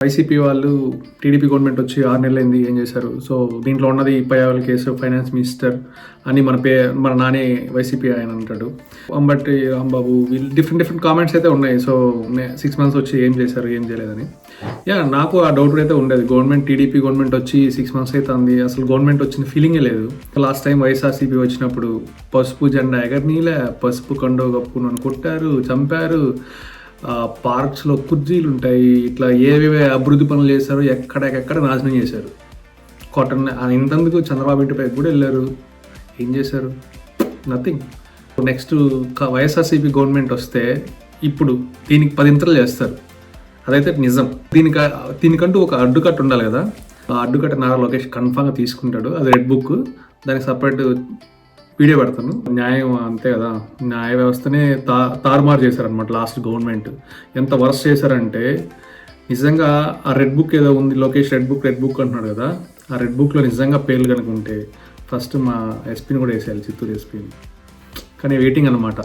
YCP వాళ్ళు TDP government వచ్చి 6 నెలలైంది ఏం చేశారు? సో దీంట్లో ఉన్నది పయ్యావుల కేసు, ఫైనాన్స్ మినిస్టర్ అని మన నాని వైసీపీ ఆయన అంటాడు. అంబటి అంబాబు వీళ్ళు డిఫరెంట్ కామెంట్స్ అయితే ఉన్నాయి. సో 6 మంత్స్ వచ్చి ఏం చేశారు, ఏం చేయలేదని. నాకు ఆ డౌట్ అయితే ఉండేది. టీడీపీ గవర్నమెంట్ వచ్చి 6 మంత్స్ అవుతుంది, అసలు గవర్నమెంట్ వచ్చిన ఫీలింగే లేదు. లాస్ట్ టైం వైఎస్ఆర్సీపీ వచ్చినప్పుడు పసుపు జెండా ఎగరనీలే, పసుపు కండో కప్పు నన్ను కొట్టారు, చంపారు. పార్క్స్లో కుర్జీలు ఉంటాయి, ఇట్లా ఏవేవే అభివృద్ధి పనులు చేశారు, ఎక్కడెక్కడ నాశనం చేశారు. కాటన్ ఇంతందుకు చంద్రబాబు ఇంటిపై కూడా వెళ్ళారు, ఏం చేశారు? నథింగ్. నెక్స్ట్ వైఎస్ఆర్సీపీ గవర్నమెంట్ వస్తే ఇప్పుడు దీనికి 10 ఇంతలు చేస్తారు, అదైతే నిజం. దీనికంటూ ఒక అడ్డుకట్ట ఉండాలి కదా. ఆ అడ్డుకట్ట నారా లోకేష్ కన్ఫామ్గా తీసుకుంటాడు. అది రెడ్ బుక్, దానికి సపరేట్ వీడియో పెడతాను. న్యాయం అంతే కదా, న్యాయ వ్యవస్థనే తారుమారు చేశారనమాట లాస్ట్ గవర్నమెంట్. ఎంత వర్స్ట్ చేశారంటే నిజంగా ఆ రెడ్ బుక్ ఏదో ఉంది, లోకేష్ రెడ్ బుక్ అంటున్నాడు కదా, ఆ రెడ్ బుక్లో నిజంగా పేర్లు కనుక ఉంటే ఫస్ట్ మా ఎస్పీని కూడా వేసేయాలి, చిత్తూరు ఎస్పీని. కానీ వెయిటింగ్ అనమాట.